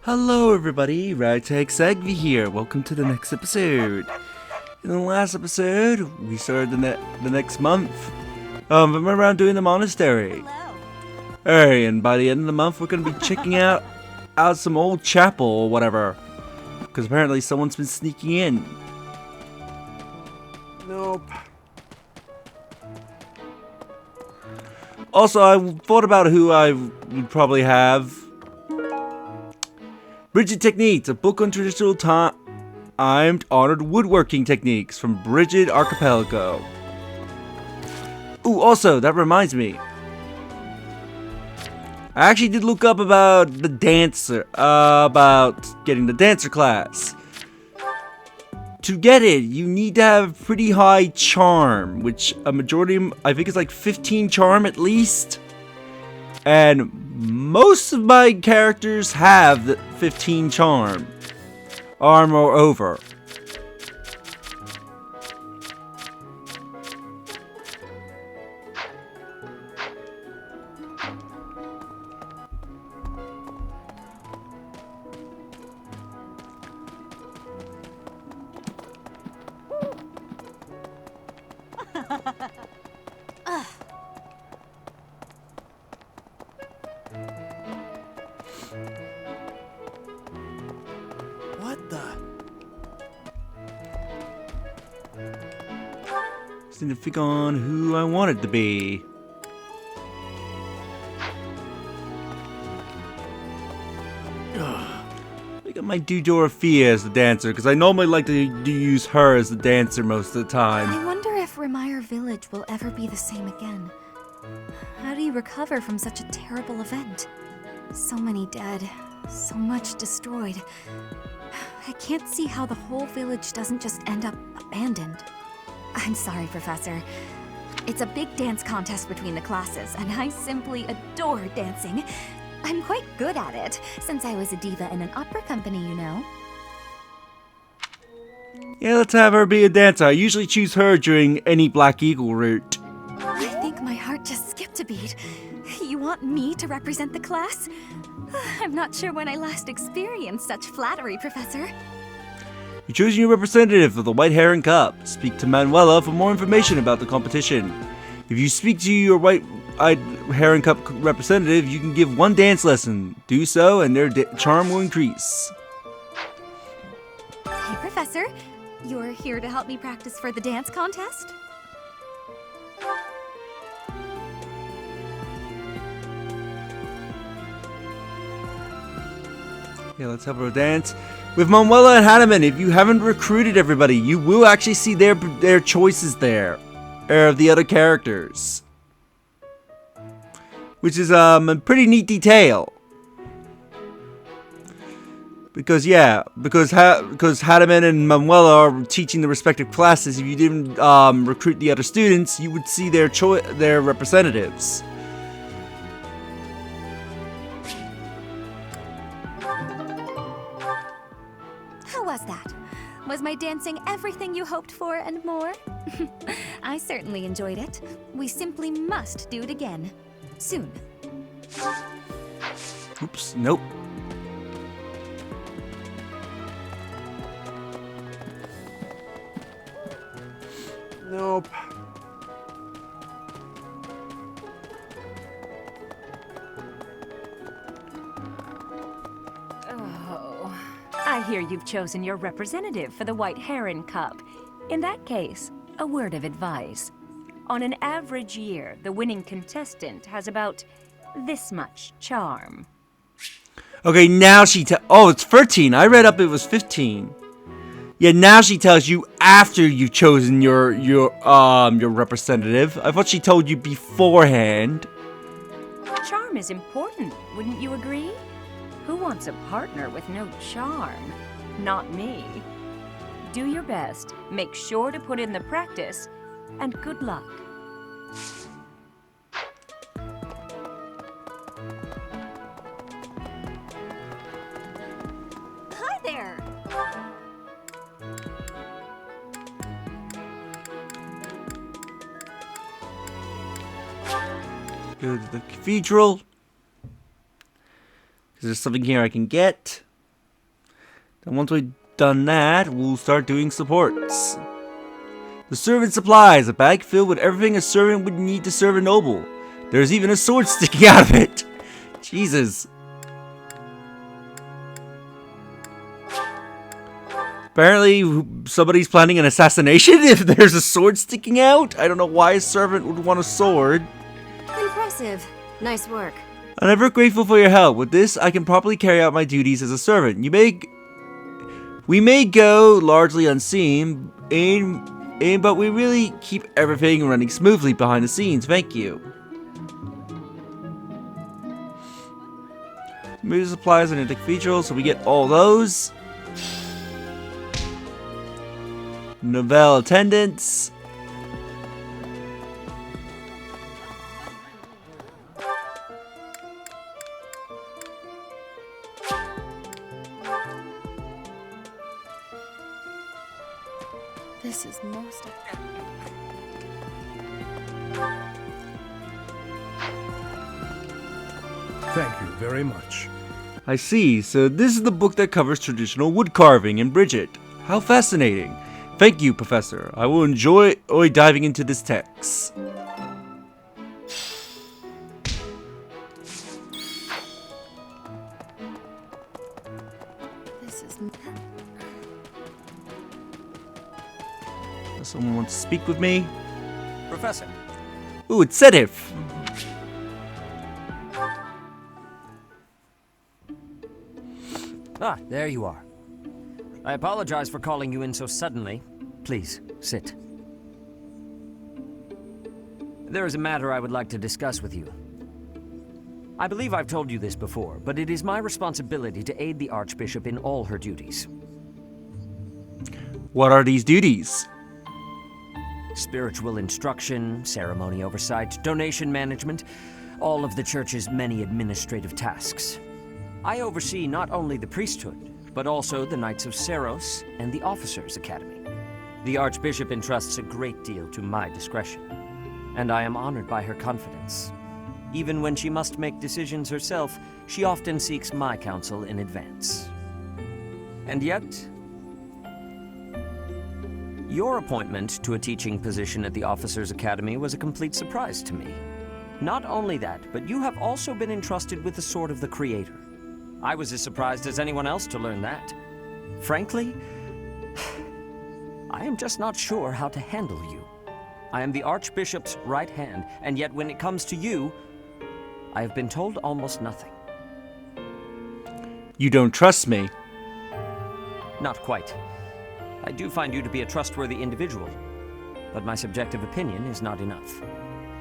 Hello everybody, Ragtag Sagvi here. Welcome to the next episode. In the last episode, we started the next month. We went around doing the monastery. Hey, and by the end of the month, we're gonna be checking out some old chapel or whatever. Because apparently someone's been sneaking in. Nope. Also, I thought about who I would probably have. Bridget Techniques, a book on traditional timed honored woodworking techniques from Bridget Archipelago. Ooh, also, that reminds me. I actually did look up about the dancer, about getting the dancer class. To get it, you need to have pretty high charm, which a majority, I think it's like 15 charm at least. And most of my characters have the 15 charm, or over. What the? Just need to figure on who I want it to be. I got my Dorothea as the dancer, because I normally like to use her as the dancer most of the time. I wonder if Remire Village will ever be the same again. How do you recover from such a terrible event? So many dead, so much destroyed. I can't see how the whole village doesn't just end up abandoned. I'm sorry, Professor. It's a big dance contest between the classes, and I simply adore dancing. I'm quite good at it, since I was a diva in an opera company, you know. Yeah, let's have her be a dancer. I usually choose her during any Black Eagle route. I think my heart just skipped a beat. You want me to represent the class? I'm not sure when I last experienced such flattery, Professor. You're choosing your representative of the White Heron Cup. Speak to Manuela for more information about the competition. If you speak to your White Heron Cup representative, you can give one dance lesson. Do so, and their charm will increase. Hey, Professor. You're here to help me practice for the dance contest? Yeah, let's have her dance with Manuela and Hanneman. If you haven't recruited everybody, you will actually see their choices there, of the other characters, which is a pretty neat detail. Because Hanneman and Manuela are teaching the respective classes. If you didn't recruit the other students, you would see their representatives. How was that? Was my dancing everything you hoped for and more? I certainly enjoyed it. We simply must do it again. Soon. Oops, nope. Nope. I hear you've chosen your representative for the White Heron Cup. In that case, a word of advice. On an average year, the winning contestant has about this much charm. Okay, now oh, it's 13. I read up it was 15. Yeah, now she tells you after you've chosen your representative. I thought she told you beforehand. Charm is important, wouldn't you agree? Who wants a partner with no charm? Not me. Do your best, make sure to put in the practice, and good luck. Hi there! Go to the cathedral. Is there something here I can get? And once we've done that, we'll start doing supports. The servant supplies, a bag filled with everything a servant would need to serve a noble. There's even a sword sticking out of it. Jesus. Apparently, somebody's planning an assassination if there's a sword sticking out. I don't know why a servant would want a sword. Impressive. Nice work. I'm ever grateful for your help. With this, I can properly carry out my duties as a servant. We may go largely unseen, but we really keep everything running smoothly behind the scenes. Thank you. Move supplies and cathedral, so we get all those. Novelle attendants. This is most... Thank you very much. I see, so this is the book that covers traditional wood carving in Bridget. How fascinating. Thank you, Professor. I will enjoy diving into this text. This is... Does someone want to speak with me? Professor. Ooh, it's Seteth. Ah, there you are. I apologize for calling you in so suddenly. Please, sit. There is a matter I would like to discuss with you. I believe I've told you this before, but it is my responsibility to aid the Archbishop in all her duties. What are these duties? Spiritual instruction, ceremony oversight, donation management, all of the Church's many administrative tasks. I oversee not only the priesthood, but also the Knights of Seros and the Officers' Academy. The Archbishop entrusts a great deal to my discretion, and I am honored by her confidence. Even when she must make decisions herself, she often seeks my counsel in advance. And yet, your appointment to a teaching position at the Officers' Academy was a complete surprise to me. Not only that, but you have also been entrusted with the Sword of the Creator. I was as surprised as anyone else to learn that. Frankly, I am just not sure how to handle you. I am the Archbishop's right hand, and yet when it comes to you, I have been told almost nothing. You don't trust me. Not quite. I do find you to be a trustworthy individual, but my subjective opinion is not enough.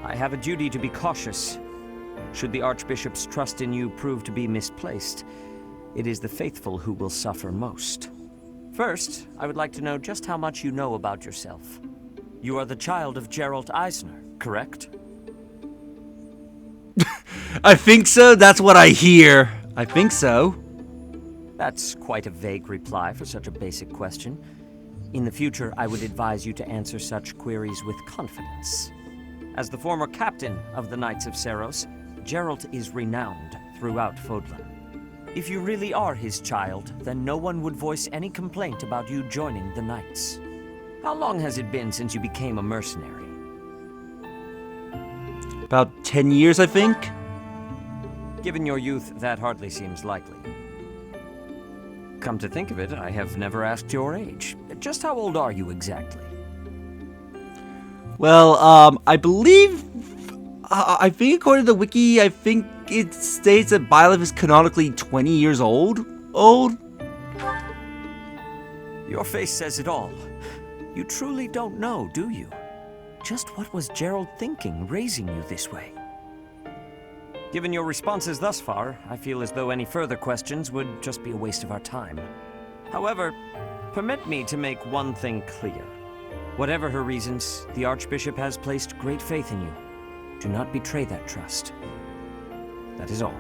I have a duty to be cautious. Should the Archbishop's trust in you prove to be misplaced, it is the faithful who will suffer most. First, I would like to know just how much you know about yourself. You are the child of Gerald Eisner, correct? I think so. That's what I hear. I think so. That's quite a vague reply for such a basic question. In the future, I would advise you to answer such queries with confidence. As the former captain of the Knights of Seros, Geralt is renowned throughout Fodlan. If you really are his child, then no one would voice any complaint about you joining the Knights. How long has it been since you became a mercenary? About 10 years, I think. Given your youth, that hardly seems likely. Come to think of it, I have never asked your age. Just how old are you exactly? Well, I believe... I think according to the wiki, I think it states that Byleth is canonically 20 years old. Your face says it all. You truly don't know, do you? Just what was Gerald thinking, raising you this way? Given your responses thus far, I feel as though any further questions would just be a waste of our time. However, permit me to make one thing clear. Whatever her reasons, the Archbishop has placed great faith in you. Do not betray that trust. That is all.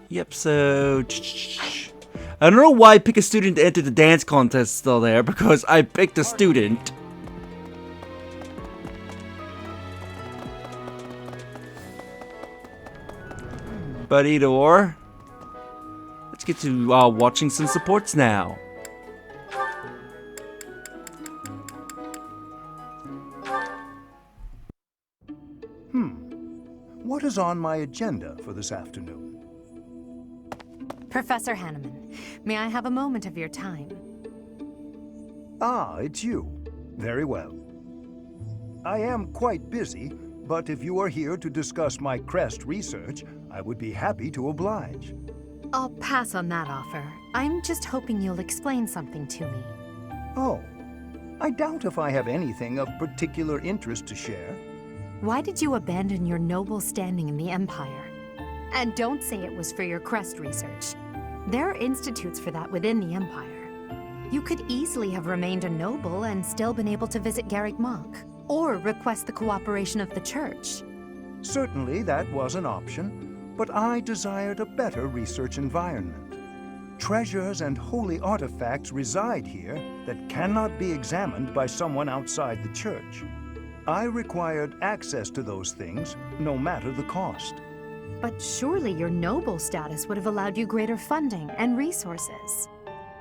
Yep, so... I don't know why I pick a student to enter the dance contest still there, because I picked a student. But either or, let's get to watching some supports now. What is on my agenda for this afternoon? Professor Hanneman, may I have a moment of your time? Ah, it's you. Very well. I am quite busy, but if you are here to discuss my crest research, I would be happy to oblige. I'll pass on that offer. I'm just hoping you'll explain something to me. Oh, I doubt if I have anything of particular interest to share. Why did you abandon your noble standing in the Empire? And don't say it was for your crest research. There are institutes for that within the Empire. You could easily have remained a noble and still been able to visit Garrick Mach, or request the cooperation of the Church. Certainly that was an option, but I desired a better research environment. Treasures and holy artifacts reside here that cannot be examined by someone outside the Church. I required access to those things, no matter the cost. But surely your noble status would have allowed you greater funding and resources.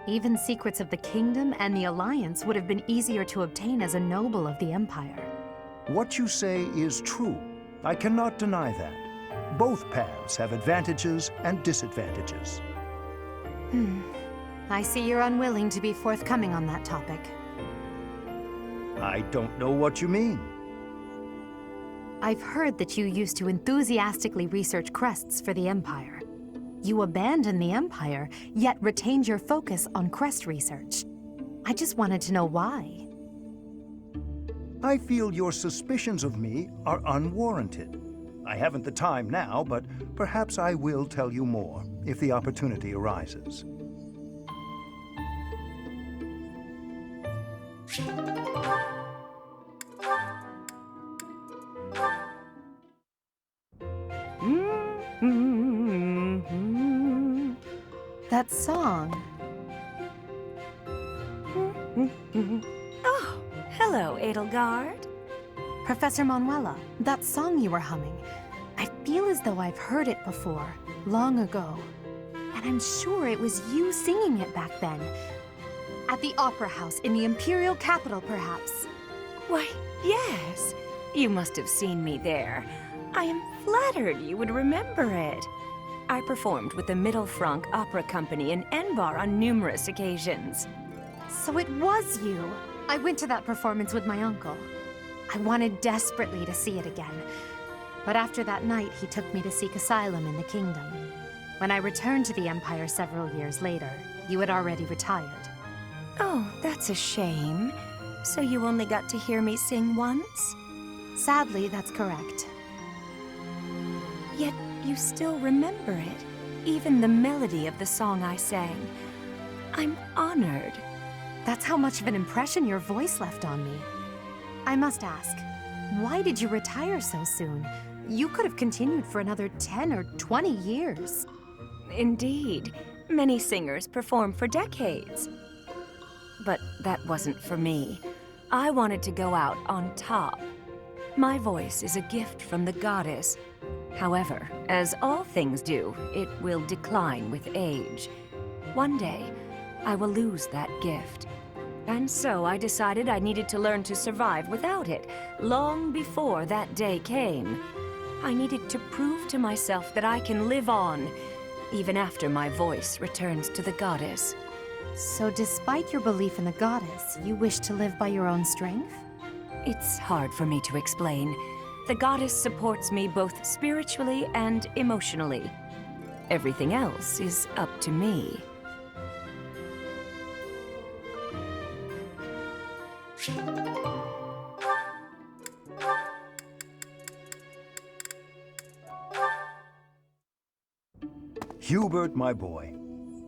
Even secrets of the Kingdom and the Alliance would have been easier to obtain as a noble of the Empire. What you say is true. I cannot deny that. Both paths have advantages and disadvantages. I see you're unwilling to be forthcoming on that topic. I don't know what you mean. I've heard that you used to enthusiastically research crests for the Empire. You abandoned the Empire, yet retained your focus on crest research. I just wanted to know why. I feel your suspicions of me are unwarranted. I haven't the time now, but perhaps I will tell you more if the opportunity arises. That song. Oh, hello, Edelgard. Professor Manuela, that song you were humming. I feel as though I've heard it before, long ago. And I'm sure it was you singing it back then. At the Opera House in the Imperial capital, perhaps. Why, yes. You must have seen me there. I am flattered you would remember it. I performed with the Mittelfrank Opera Company in Enbar on numerous occasions. So it was you. I went to that performance with my uncle. I wanted desperately to see it again. But after that night, he took me to seek asylum in the kingdom. When I returned to the Empire several years later, you had already retired. Oh, that's a shame. So you only got to hear me sing once? Sadly, that's correct. Yet you still remember it, even the melody of the song I sang. I'm honored. That's how much of an impression your voice left on me. I must ask, why did you retire so soon? You could have continued for another 10 or 20 years. Indeed, many singers perform for decades. But that wasn't for me. I wanted to go out on top. My voice is a gift from the goddess. However, as all things do, it will decline with age. One day, I will lose that gift. And so I decided I needed to learn to survive without it, long before that day came. I needed to prove to myself that I can live on, even after my voice returns to the goddess. So despite your belief in the goddess, you wish to live by your own strength? It's hard for me to explain. The goddess supports me both spiritually and emotionally. Everything else is up to me. Hubert, my boy,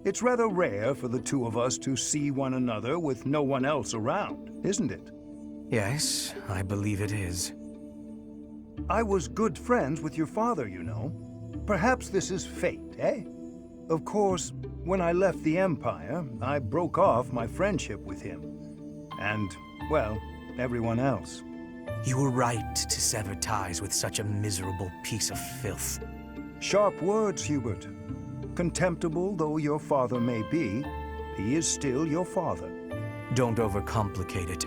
it's rather rare for the two of us to see one another with no one else around, isn't it? Yes, I believe it is. I was good friends with your father, you know. Perhaps this is fate, eh? Of course, when I left the Empire, I broke off my friendship with him. And, well, everyone else. You were right to sever ties with such a miserable piece of filth. Sharp words, Hubert. Contemptible though your father may be, he is still your father. Don't overcomplicate it.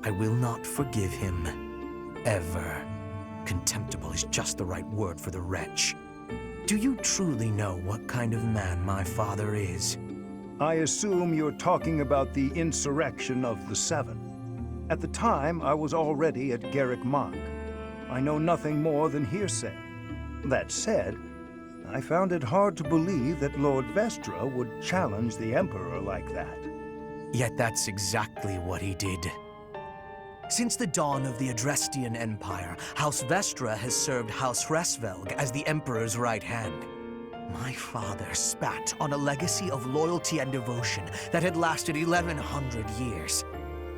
I will not forgive him. Ever. Contemptible is just the right word for the wretch. Do you truly know what kind of man my father is? I assume you're talking about the insurrection of the Seven. At the time, I was already at Garrick Mach. I know nothing more than hearsay. That said, I found it hard to believe that Lord Vestra would challenge the Emperor like that. Yet that's exactly what he did. Since the dawn of the Adrestian Empire, House Vestra has served House Hresvelg as the Emperor's right hand. My father spat on a legacy of loyalty and devotion that had lasted 1100 years.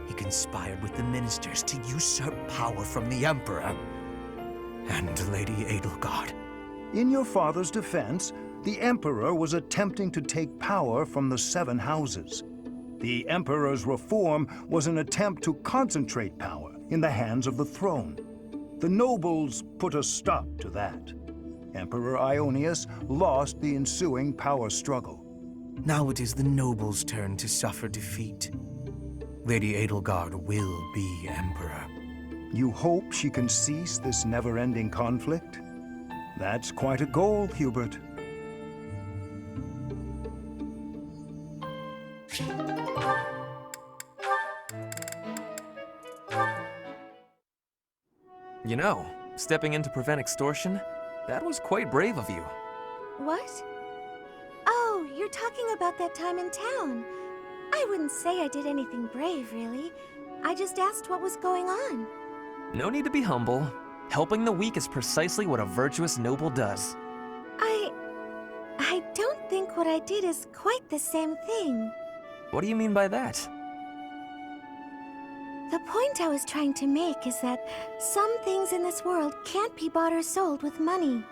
He conspired with the ministers to usurp power from the Emperor and Lady Edelgard. In your father's defense, the Emperor was attempting to take power from the Seven Houses. The Emperor's reform was an attempt to concentrate power in the hands of the throne. The nobles put a stop to that. Emperor Ionius lost the ensuing power struggle. Now it is the nobles' turn to suffer defeat. Lady Edelgard will be Emperor. You hope she can cease this never-ending conflict? That's quite a goal, Hubert. You know, stepping in to prevent extortion, that was quite brave of you. What? Oh, you're talking about that time in town. I wouldn't say I did anything brave, really. I just asked what was going on. No need to be humble. Helping the weak is precisely what a virtuous noble does. I don't think what I did is quite the same thing. What do you mean by that? The point I was trying to make is that some things in this world can't be bought or sold with money.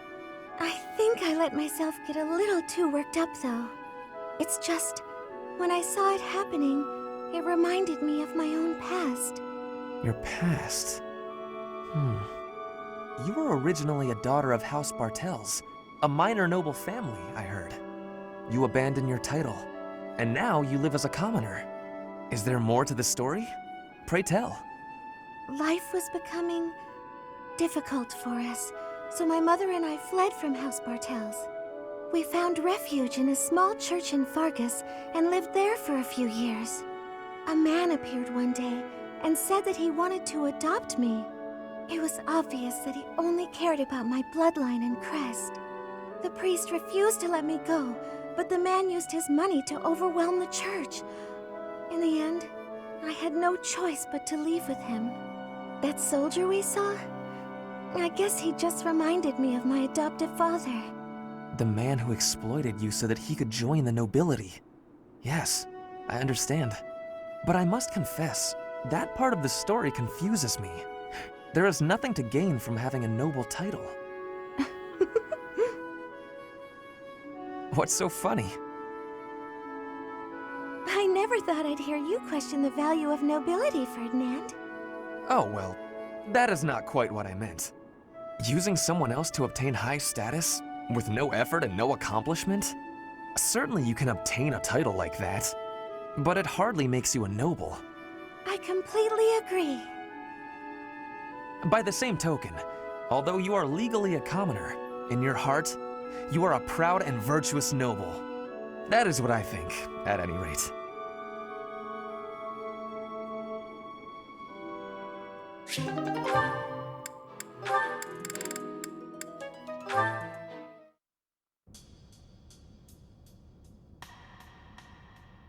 I think I let myself get a little too worked up, though. It's just, when I saw it happening, it reminded me of my own past. Your past? You were originally a daughter of House Bartels, a minor noble family, I heard. You abandoned your title, and now you live as a commoner. Is there more to the story? Pray tell. Life was becoming difficult for us, so my mother and I fled from House Bartels. We found refuge in a small church in Fargus and lived there for a few years. A man appeared one day and said that he wanted to adopt me. It was obvious that he only cared about my bloodline and crest. The priest refused to let me go, but the man used his money to overwhelm the church. In the end, I had no choice but to leave with him. That soldier we saw? I guess he just reminded me of my adoptive father. The man who exploited you so that he could join the nobility. Yes, I understand. But I must confess, that part of the story confuses me. There is nothing to gain from having a noble title. What's so funny? I never thought I'd hear you question the value of nobility, Ferdinand. Oh, well, that is not quite what I meant. Using someone else to obtain high status, with no effort and no accomplishment? Certainly you can obtain a title like that, but it hardly makes you a noble. I completely agree. By the same token, although you are legally a commoner, in your heart, you are a proud and virtuous noble. That is what I think, at any rate.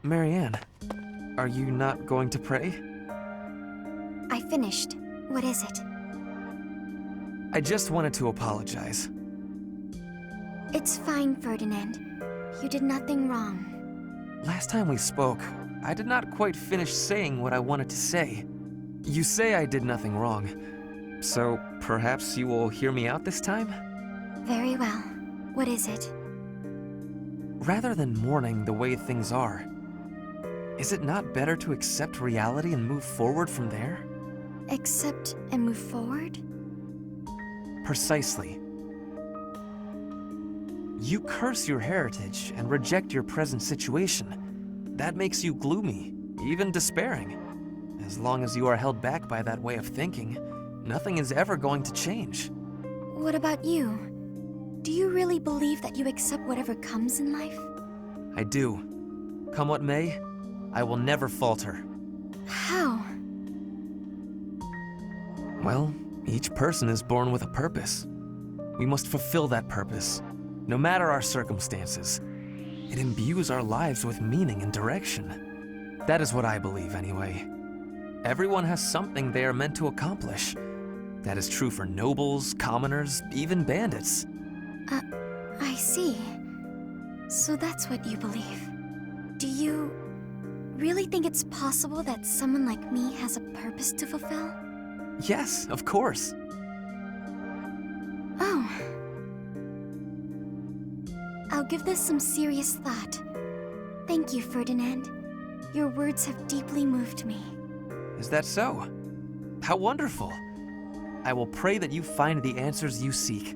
Marianne, are you not going to pray? I finished. What is it? I just wanted to apologize. It's fine, Ferdinand. You did nothing wrong. Last time we spoke, I did not quite finish saying what I wanted to say. You say I did nothing wrong, so perhaps you will hear me out this time? Very well. What is it? Rather than mourning the way things are, is it not better to accept reality and move forward from there? Accept and move forward? Precisely. You curse your heritage and reject your present situation. That makes you gloomy, even despairing. As long as you are held back by that way of thinking, nothing is ever going to change. What about you? Do you really believe that you accept whatever comes in life? I do. Come what may, I will never falter. How? Well, each person is born with a purpose. We must fulfill that purpose, no matter our circumstances. It imbues our lives with meaning and direction. That is what I believe, anyway. Everyone has something they are meant to accomplish. That is true for nobles, commoners, even bandits. I see. So that's what you believe. Do you really think it's possible that someone like me has a purpose to fulfill? Yes, of course. Oh. I'll give this some serious thought. Thank you, Ferdinand. Your words have deeply moved me. Is that so? How wonderful. I will pray that you find the answers you seek.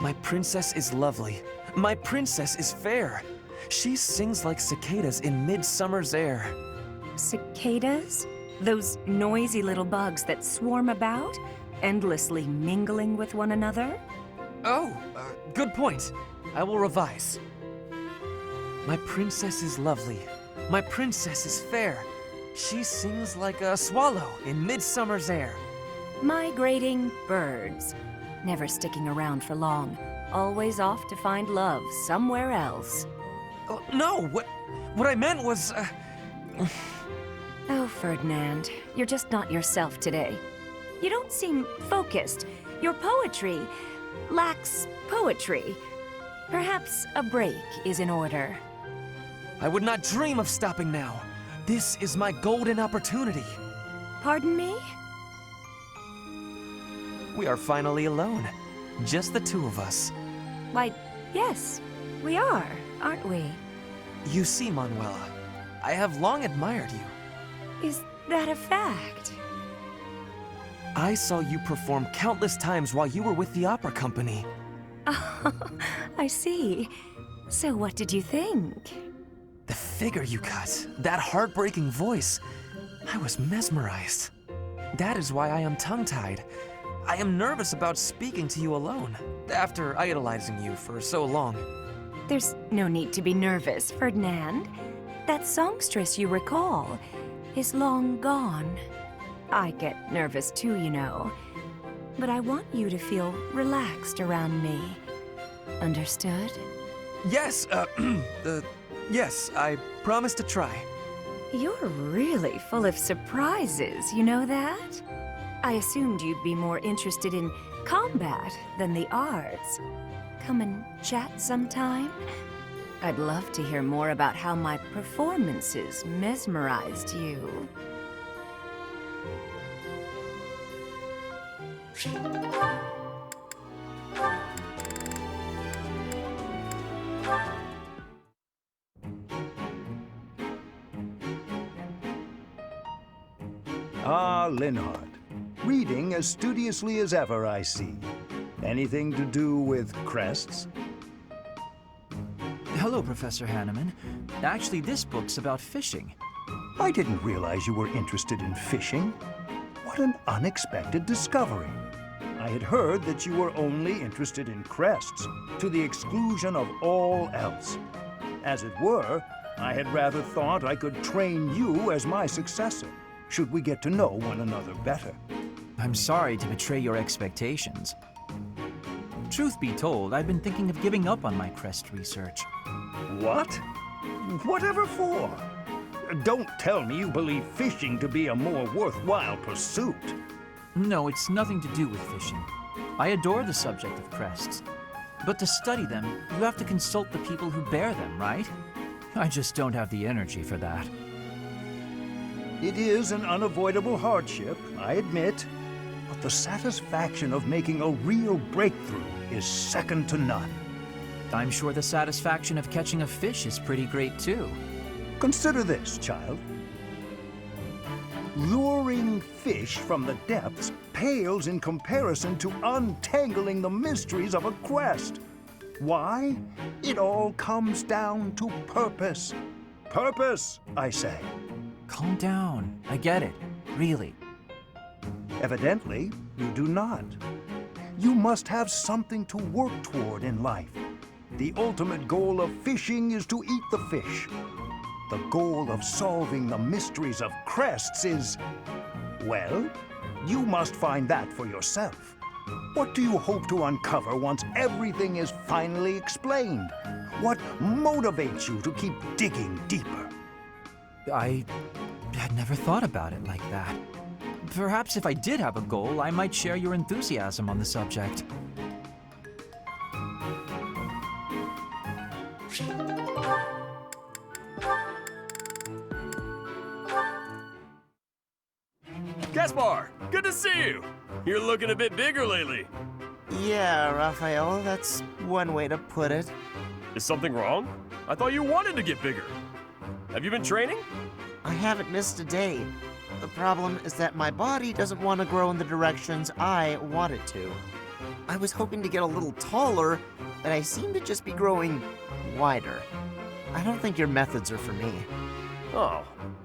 My princess is lovely. My princess is fair. She sings like cicadas in midsummer's air. Cicadas? Those noisy little bugs that swarm about, endlessly mingling with one another? Oh, good point. I will revise. My princess is lovely. My princess is fair. She sings like a swallow in midsummer's air. Migrating birds. Never sticking around for long. Always off to find love somewhere else. Oh, no, what I meant was, Oh, Ferdinand, you're just not yourself today. You don't seem focused. Your poetry lacks poetry. Perhaps a break is in order. I would not dream of stopping now. This is my golden opportunity. Pardon me? We are finally alone. Just the two of us. Why, yes, we are, aren't we? You see, Manuela, I have long admired you. Is that a fact? I saw you perform countless times while you were with the opera company. Oh, I see. So what did you think? The figure you cut, that heartbreaking voice, I was mesmerized. That is why I am tongue-tied. I am nervous about speaking to you alone, after idolizing you for so long. There's no need to be nervous, Ferdinand. That songstress you recall is long gone. I get nervous too, you know. But I want you to feel relaxed around me. Understood? Yes, yes, I promise to try. You're really full of surprises, you know that? I assumed you'd be more interested in combat than the arts. Come and chat sometime? I'd love to hear more about how my performances mesmerized you. Ah, Linhardt. Reading as studiously as ever, I see. Anything to do with crests? Hello, Professor Hanneman. Actually, this book's about fishing. I didn't realize you were interested in fishing. What an unexpected discovery. I had heard that you were only interested in crests, to the exclusion of all else. As it were, I had rather thought I could train you as my successor, should we get to know one another better. I'm sorry to betray your expectations. Truth be told, I've been thinking of giving up on my crest research. What? Whatever for? Don't tell me you believe fishing to be a more worthwhile pursuit. No, it's nothing to do with fishing. I adore the subject of crests. But to study them, you have to consult the people who bear them, right? I just don't have the energy for that. It is an unavoidable hardship, I admit, but the satisfaction of making a real breakthrough is second to none. I'm sure the satisfaction of catching a fish is pretty great too. Consider this, child. Luring fish from the depths pales in comparison to untangling the mysteries of a quest. Why? It all comes down to purpose. Purpose, I say. Calm down. I get it. Really. Evidently, you do not. You must have something to work toward in life. The ultimate goal of fishing is to eat the fish. The goal of solving the mysteries of crests is, well, you must find that for yourself. What do you hope to uncover once everything is finally explained? What motivates you to keep digging deeper? I had never thought about it like that. Perhaps if I did have a goal, I might share your enthusiasm on the subject. Gaspar, good to see you. You're looking a bit bigger lately. Yeah, Raphael, that's one way to put it. Is something wrong? I thought you wanted to get bigger. Have you been training? I haven't missed a day. The problem is that my body doesn't want to grow in the directions I want it to. I was hoping to get a little taller, but I seem to just be growing wider. I don't think your methods are for me. Oh,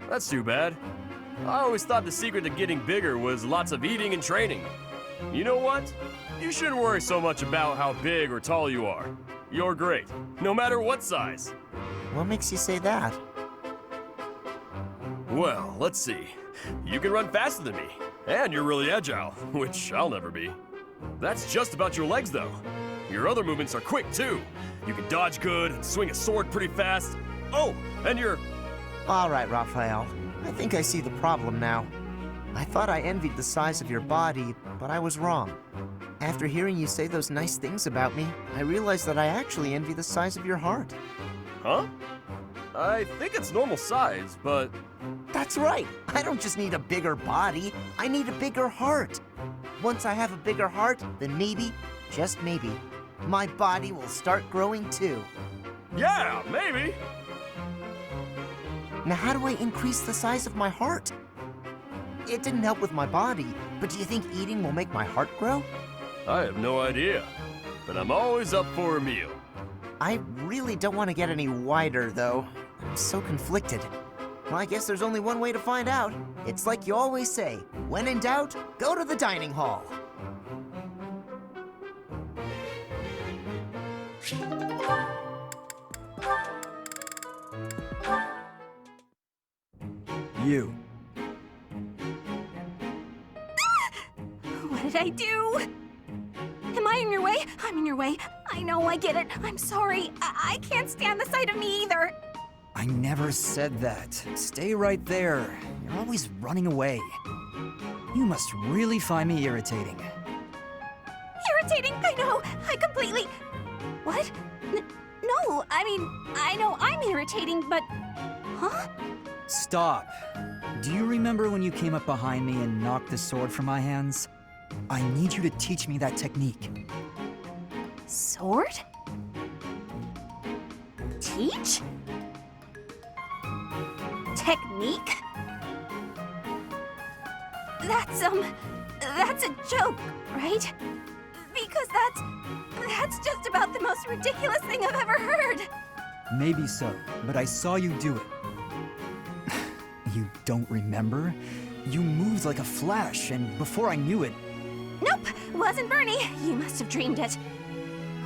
that's too bad. I always thought the secret to getting bigger was lots of eating and training. You know what? You shouldn't worry so much about how big or tall you are. You're great, no matter what size. What makes you say that? Well, let's see. You can run faster than me, and you're really agile, which I'll never be. That's just about your legs, though. Your other movements are quick, too. You can dodge good and swing a sword pretty fast. Oh, and you're... All right, Raphael. I think I see the problem now. I thought I envied the size of your body, but I was wrong. After hearing you say those nice things about me, I realized that I actually envy the size of your heart. Huh? I think it's normal size, but... That's right. I don't just need a bigger body. I need a bigger heart. Once I have a bigger heart, then maybe, just maybe, my body will start growing too. Yeah, maybe. Now, how do I increase the size of my heart? It didn't help with my body, but do you think eating will make my heart grow? I have no idea, but I'm always up for a meal. I really don't want to get any wider, though. I'm so conflicted. Well, I guess there's only one way to find out. It's like you always say, when in doubt, go to the dining hall. You. What did I do? Am I in your way? I'm in your way. I know, I get it. I'm sorry. I can't stand the sight of me either. I never said that. Stay right there. You're always running away. You must really find me irritating. Irritating? I know. I completely... What? No, I mean, I know I'm irritating, but... Huh? Stop. Do you remember when you came up behind me and knocked the sword from my hands? I need you to teach me that technique. Sword? Teach? Technique? That's a joke, right? Because that's just about the most ridiculous thing I've ever heard. Maybe so, but I saw you do it. You don't remember? You moved like a flash, and before I knew it... Nope, wasn't Bernie. You must have dreamed it.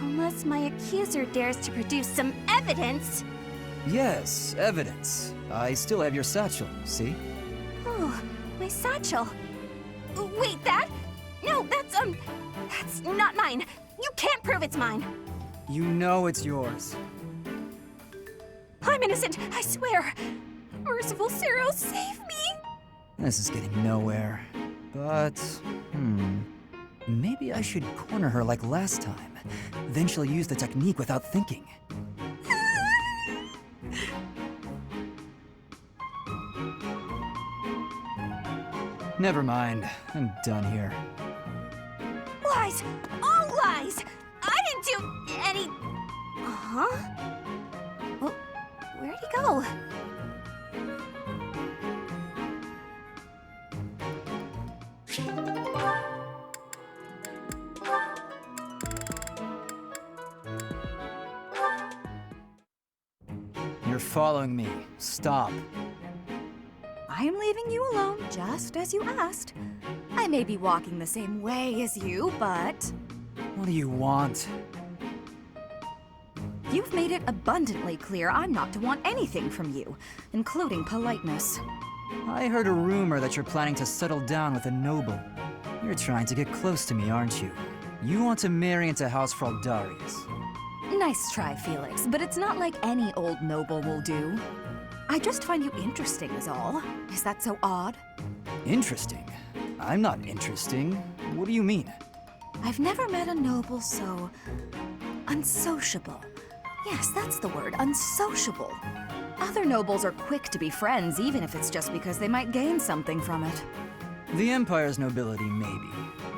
Unless my accuser dares to produce some evidence. Yes, evidence. I still have your satchel, see? Oh, my satchel. Wait, that? No, that's not mine. You can't prove it's mine. You know it's yours. I'm innocent, I swear. Merciful Cero, save me! This is getting nowhere. But, maybe I should corner her like last time. Then she'll use the technique without thinking. Never mind. I'm done here. Lies! All lies! I didn't do any... Huh? Where'd he go? You're following me. Stop. I'm leaving you alone, just as you asked. I may be walking the same way as you, but What do you want? you've made it abundantly clear I'm not to want anything from you, including politeness. I heard a rumor that you're planning to settle down with a noble. You're trying to get close to me, aren't you? You want to marry into House Fraldarius. Nice try, Felix, but it's not like any old noble will do. I just find you interesting is all. Is that so odd? Interesting? I'm not interesting. What do you mean? I've never met a noble so unsociable. Yes, that's the word, unsociable. Other nobles are quick to be friends, even if it's just because they might gain something from it. The Empire's nobility, maybe.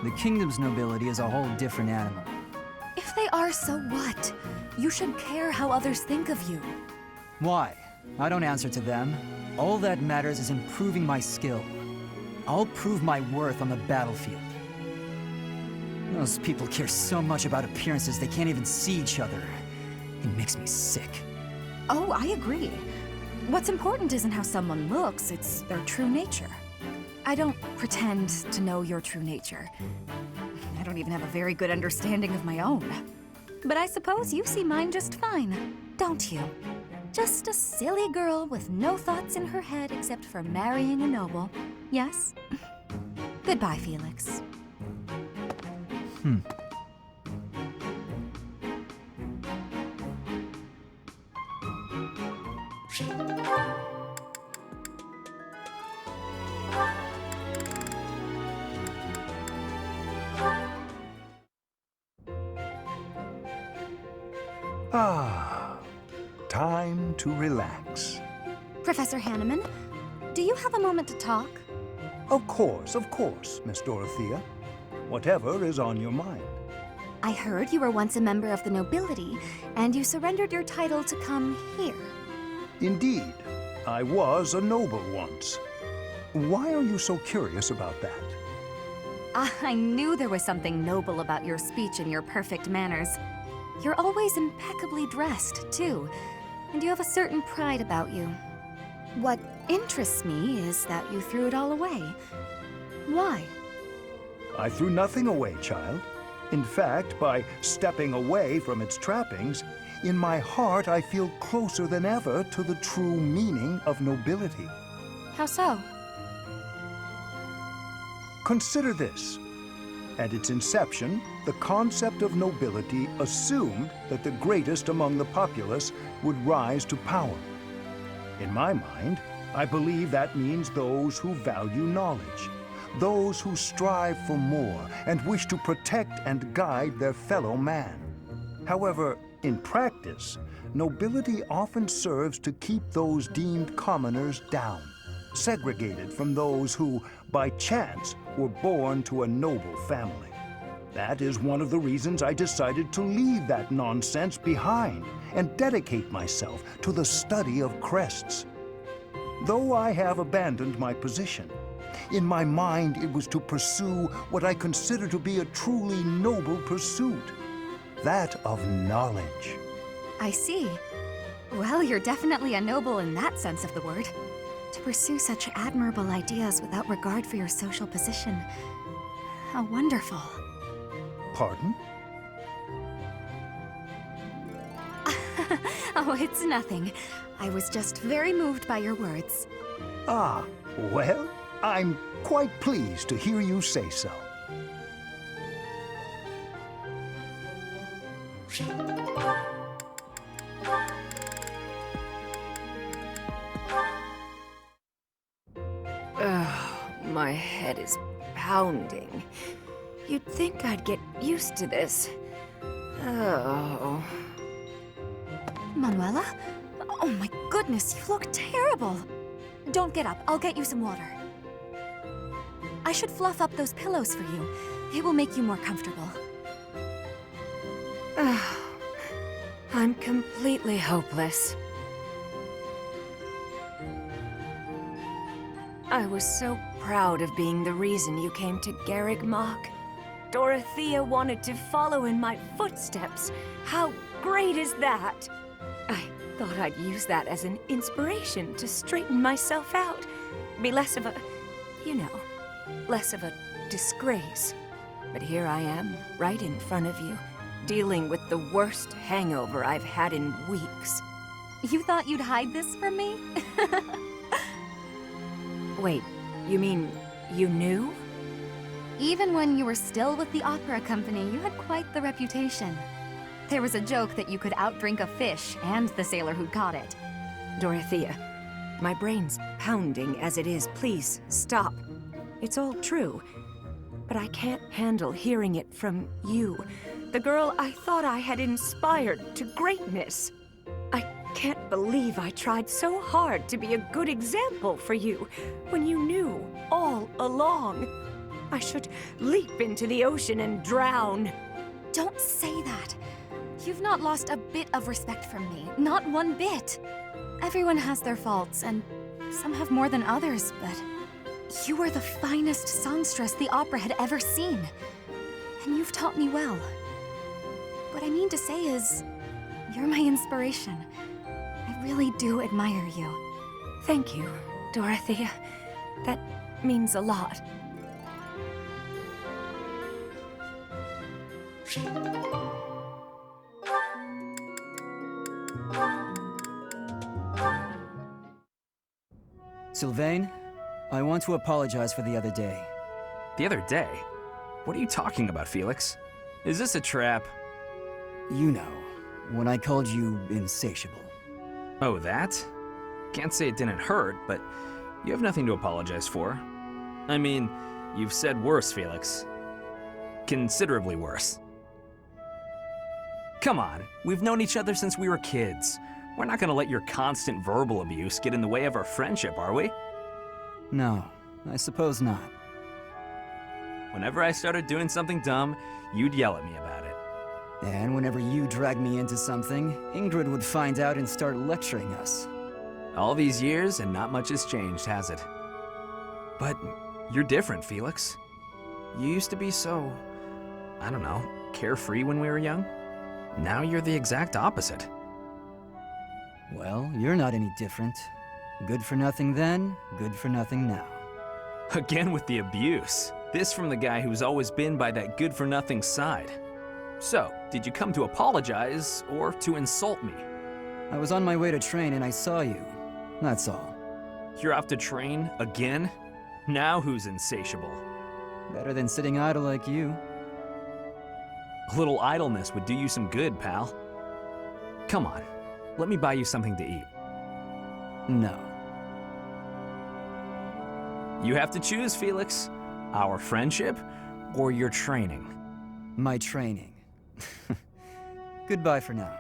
The Kingdom's nobility is a whole different animal. If they are, so what? You should care how others think of you. Why? I don't answer to them. All that matters is improving my skill. I'll prove my worth on the battlefield. Those people care so much about appearances they can't even see each other. It makes me sick. Oh, I agree. What's important isn't how someone looks, it's their true nature. I don't pretend to know your true nature. I don't even have a very good understanding of my own. But I suppose you see mine just fine, don't you? Just a silly girl with no thoughts in her head except for marrying a noble. Yes? Goodbye, Felix. Ah, time to relax. Professor Hanneman, do you have a moment to talk? Of course, Miss Dorothea. Whatever is on your mind. I heard you were once a member of the nobility, and you surrendered your title to come here. Indeed, I was a noble once. Why are you so curious about that? I knew there was something noble about your speech and your perfect manners. You're always impeccably dressed, too, and you have a certain pride about you. What interests me is that you threw it all away. Why? I threw nothing away, child. In fact, by stepping away from its trappings, in my heart I feel closer than ever to the true meaning of nobility. How so? Consider this. At its inception, the concept of nobility assumed that the greatest among the populace would rise to power. In my mind, I believe that means those who value knowledge, those who strive for more and wish to protect and guide their fellow man. However, in practice, nobility often serves to keep those deemed commoners down, segregated from those who, by chance, were born to a noble family. That is one of the reasons I decided to leave that nonsense behind and dedicate myself to the study of crests. Though I have abandoned my position, in my mind it was to pursue what I consider to be a truly noble pursuit, that of knowledge. I see. Well, you're definitely a noble in that sense of the word. To pursue such admirable ideas without regard for your social position. How wonderful. Pardon? Oh, it's nothing. I was just very moved by your words. Ah, well, I'm quite pleased to hear you say so. My head is pounding. You'd think I'd get used to this. Oh. Manuela? Oh my goodness, you look terrible. Don't get up, I'll get you some water. I should fluff up those pillows for you. It will make you more comfortable. I'm completely hopeless. I was so proud of being the reason you came to Garrigmach. Dorothea wanted to follow in my footsteps. How great is that? I thought I'd use that as an inspiration to straighten myself out. Be less of a, you know, less of a disgrace. But here I am, right in front of you, dealing with the worst hangover I've had in weeks. You thought you'd hide this from me? Wait, you mean you knew? Even when you were still with the opera company, you had quite the reputation. There was a joke that you could outdrink a fish and the sailor who'd caught it. Dorothea, my brain's pounding as it is. Please, stop. It's all true. But I can't handle hearing it from you, the girl I thought I had inspired to greatness. I can't believe I tried so hard to be a good example for you when you knew all along. I should leap into the ocean and drown. Don't say that. You've not lost a bit of respect from me. Not one bit. Everyone has their faults, and some have more than others, but you are the finest songstress the opera had ever seen. And you've taught me well. What I mean to say is, you're my inspiration. I really do admire you. Thank you, Dorothea. That means a lot. Sylvain, I want to apologize for the other day. The other day? What are you talking about, Felix? Is this a trap? You know, when I called you insatiable. Oh, that? Can't say it didn't hurt, but you have nothing to apologize for. I mean, you've said worse, Felix. Considerably worse. Come on, we've known each other since we were kids. We're not gonna let your constant verbal abuse get in the way of our friendship, are we? No, I suppose not. Whenever I started doing something dumb, you'd yell at me about it. And whenever you dragged me into something, Ingrid would find out and start lecturing us. All these years and not much has changed, has it? But you're different, Felix. You used to be so, I don't know, carefree when we were young. Now you're the exact opposite. Well, you're not any different. Good for nothing then, good for nothing now. Again with the abuse. This from the guy who's always been by that good-for-nothing side. So, did you come to apologize or to insult me? I was on my way to train and I saw you. That's all. You're off to train again? Now who's insatiable? Better than sitting idle like you. A little idleness would do you some good, pal. Come on, let me buy you something to eat. No. You have to choose, Felix. Our friendship or your training? My training. Goodbye for now.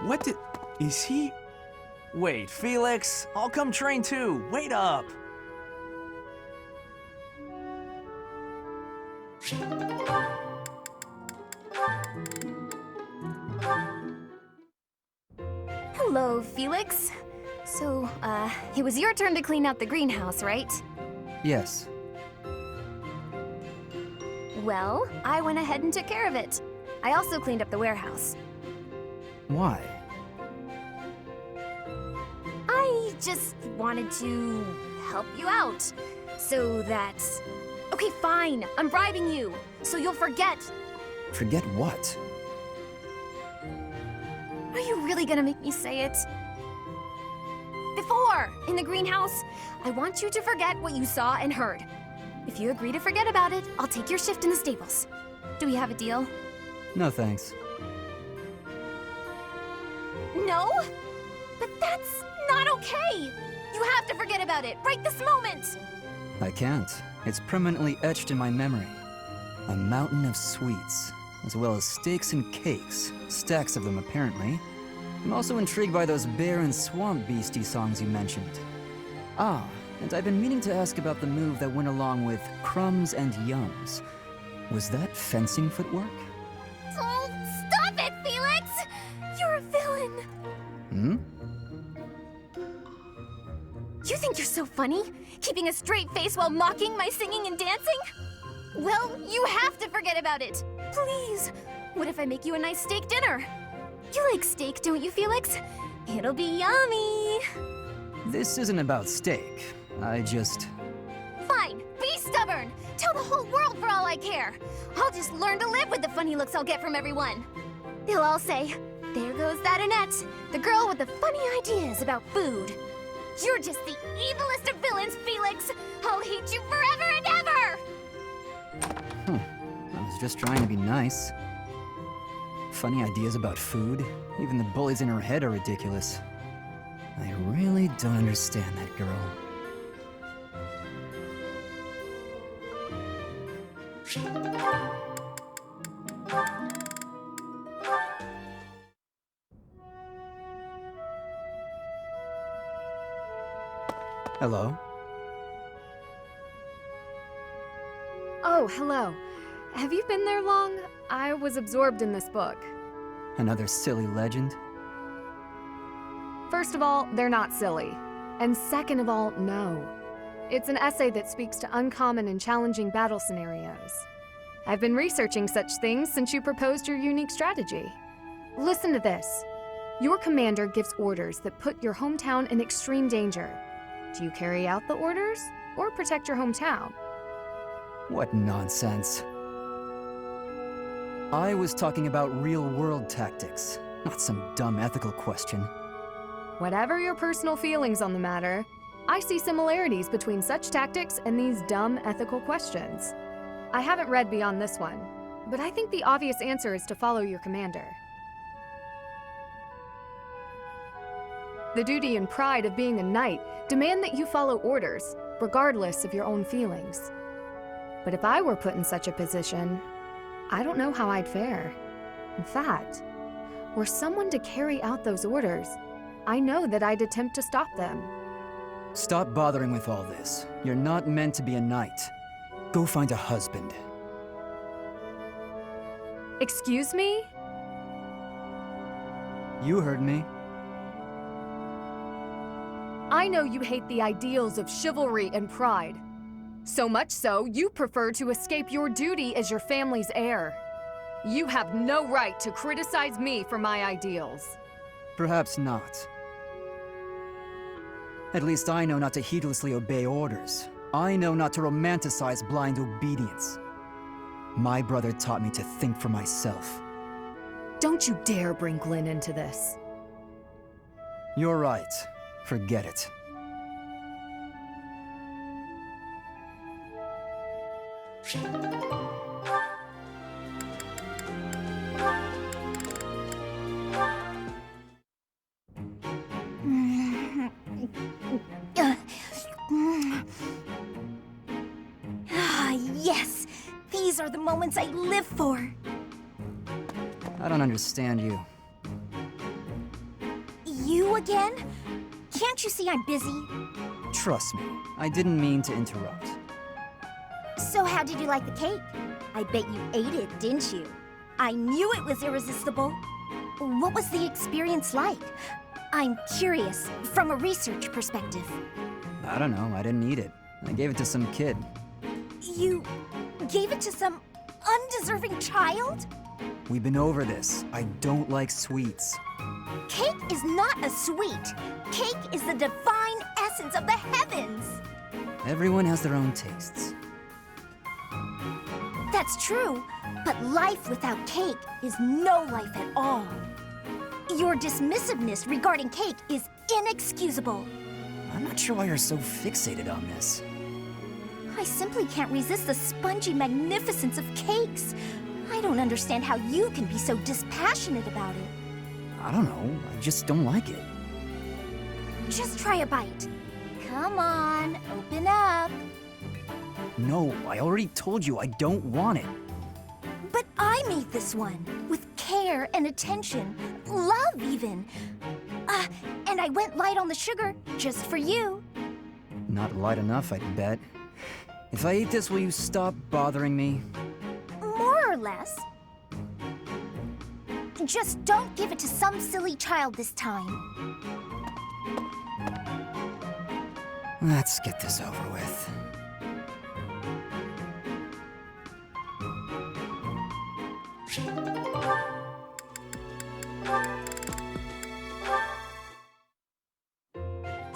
What did... is he... Wait, Felix, I'll come train too. Wait up. Hello, Felix. So, it was your turn to clean out the greenhouse, right? Yes. Well, I went ahead and took care of it. I also cleaned up the warehouse. Why? I just wanted to help you out. So that... Okay, fine. I'm bribing you. So you'll forget. Forget what? Are you really gonna make me say it? Before, in the greenhouse, I want you to forget what you saw and heard. If you agree to forget about it, I'll take your shift in the stables. Do we have a deal? No thanks. No? But that's not okay! You have to forget about it, right this moment! I can't. It's permanently etched in my memory. A mountain of sweets, as well as steaks and cakes. Stacks of them, apparently. I'm also intrigued by those bear and swamp beastie songs you mentioned. Ah, and I've been meaning to ask about the move that went along with crumbs and yums. Was that fencing footwork? Oh, stop it, Felix! You're a villain! Hmm? so funny? Keeping a straight face while mocking my singing and dancing? Well, you have to forget about it. Please. What if I make you a nice steak dinner? You like steak, don't you, Felix? It'll be yummy. This isn't about steak. I just... Fine, be stubborn. Tell the whole world for all I care. I'll just learn to live with the funny looks I'll get from everyone. They'll all say, there goes that Annette, the girl with the funny ideas about food. You're just the evilest of villains, Felix. I'll hate you forever and ever. I was just trying to be nice. Funny ideas about food? Even the bullies in her head are ridiculous. I really don't understand that girl. Hello? Oh, hello. Have you been there long? I was absorbed in this book. Another silly legend? First of all, they're not silly. And second of all, no. It's an essay that speaks to uncommon and challenging battle scenarios. I've been researching such things since you proposed your unique strategy. Listen to this. Your commander gives orders that put your hometown in extreme danger. Do you carry out the orders or protect your hometown? What nonsense. I was talking about real-world tactics, not some dumb ethical question. Whatever your personal feelings on the matter, I see similarities between such tactics and these dumb ethical questions. I haven't read beyond this one, but I think the obvious answer is to follow your commander. The duty and pride of being a knight demand that you follow orders, regardless of your own feelings. But if I were put in such a position, I don't know how I'd fare. In fact, were someone to carry out those orders, I know that I'd attempt to stop them. Stop bothering with all this. You're not meant to be a knight. Go find a husband. Excuse me? You heard me. I know you hate the ideals of chivalry and pride. So much so, you prefer to escape your duty as your family's heir. You have no right to criticize me for my ideals. Perhaps not. At least I know not to heedlessly obey orders. I know not to romanticize blind obedience. My brother taught me to think for myself. Don't you dare bring Glenn into this. You're right. Forget it. Yes! These are the moments I live for! I don't understand you. You again? Can't you see I'm busy? Trust me, I didn't mean to interrupt. So how did you like the cake? I bet you ate it, didn't you? I knew it was irresistible. What was the experience like? I'm curious, from a research perspective. I don't know, I didn't eat it. I gave it to some kid. You gave it to some undeserving child? We've been over this. I don't like sweets. Cake is not a sweet. Cake is the divine essence of the heavens. Everyone has their own tastes. That's true, but life without cake is no life at all. Your dismissiveness regarding cake is inexcusable. I'm not sure why you're so fixated on this. I simply can't resist the spongy magnificence of cakes. I don't understand how you can be so dispassionate about it. I don't know, I just don't like it. Just try a bite. Come on, open up. No, I already told you I don't want it. But I made this one, with care and attention, love even. And I went light on the sugar, just for you. Not light enough, I'd bet. If I eat this, will you stop bothering me? More or less. Just don't give it to some silly child this time. That's Let's get this over with.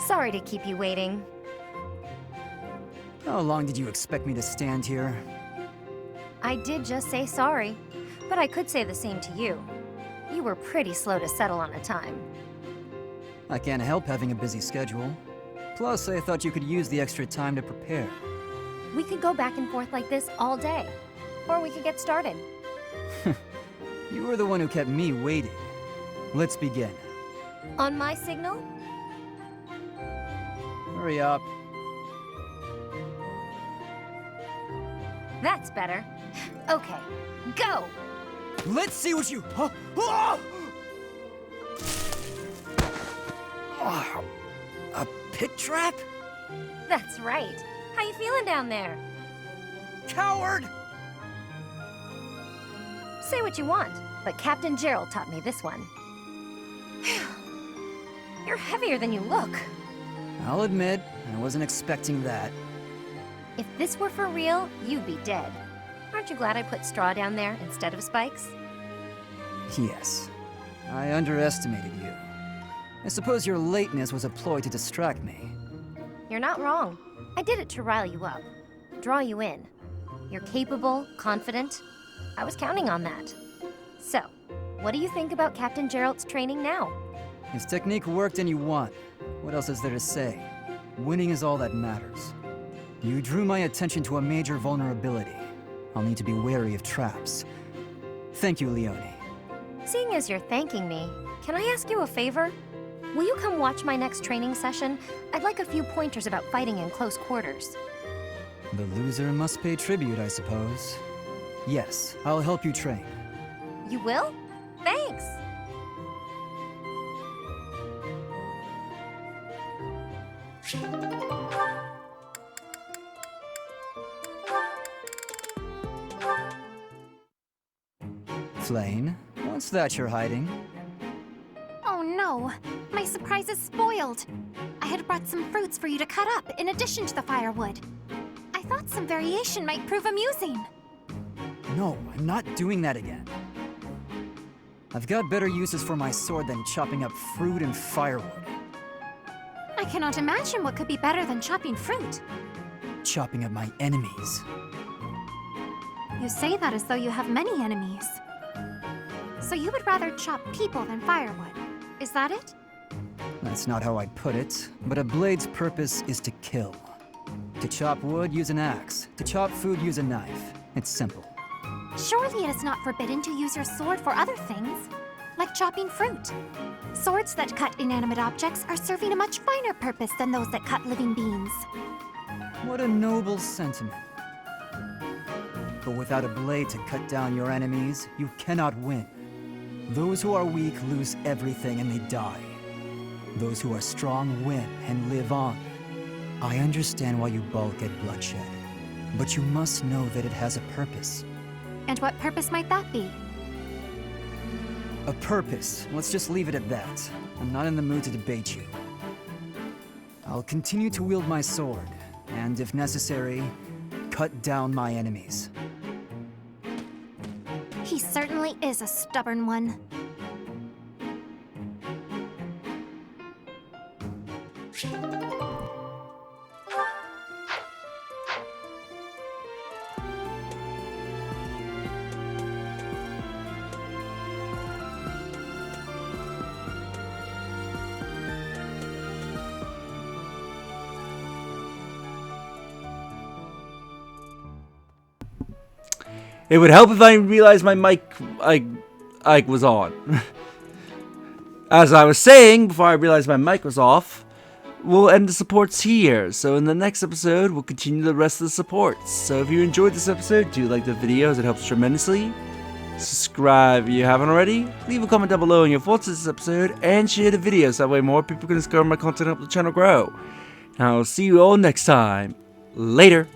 Sorry to keep you waiting. How long did you expect me to stand here? I did just say sorry, but I could say the same to you. You were pretty slow to settle on a time. I can't help having a busy schedule. Plus, I thought you could use the extra time to prepare. We could go back and forth like this all day. Or we could get started. You were the one who kept me waiting. Let's begin. On my signal? Hurry up. That's better. Okay, go! Let's see what you... Oh, a pit trap? That's right. How you feeling down there? Coward! Say what you want, but Captain Gerald taught me this one. You're heavier than you look. I'll admit, I wasn't expecting that. If this were for real, you'd be dead. Aren't you glad I put straw down there instead of spikes? Yes. I underestimated you. I suppose your lateness was a ploy to distract me. You're not wrong. I did it to rile you up. Draw you in. You're capable, confident. I was counting on that. So, what do you think about Captain Gerald's training now? His technique worked and you won. What else is there to say? Winning is all that matters. You drew my attention to a major vulnerability. I'll need to be wary of traps. Thank you, Leone. Seeing as you're thanking me, can I ask you a favor? Will you come watch my next training session? I'd like a few pointers about fighting in close quarters. The loser must pay tribute, I suppose. Yes, I'll help you train. You will? Thanks! Flane, what's that you're hiding? Oh no, my surprise is spoiled. I had brought some fruits for you to cut up in addition to the firewood. I thought some variation might prove amusing. No, I'm not doing that again. I've got better uses for my sword than chopping up fruit and firewood. I cannot imagine what could be better than chopping fruit. Chopping up my enemies. You say that as though you have many enemies. So you would rather chop people than firewood, is that it? That's not how I'd put it, but a blade's purpose is to kill. To chop wood, use an axe. To chop food, use a knife. It's simple. Surely it is not forbidden to use your sword for other things, like chopping fruit. Swords that cut inanimate objects are serving a much finer purpose than those that cut living beings. What a noble sentiment. But without a blade to cut down your enemies, you cannot win. Those who are weak lose everything and they die. Those who are strong win and live on. I understand why you balk at bloodshed, but you must know that it has a purpose. And what purpose might that be? A purpose. Let's just leave it at that. I'm not in the mood to debate you. I'll continue to wield my sword, and if necessary, cut down my enemies. He certainly is a stubborn one. It would help if I realized my mic was on. As I was saying, before I realized my mic was off, we'll end the supports here. So in the next episode, we'll continue the rest of the supports. So if you enjoyed this episode, do like the video as it helps tremendously. Subscribe if you haven't already. Leave a comment down below on your thoughts on this episode, and share the video so that way more people can discover my content and help the channel grow. And I'll see you all next time. Later.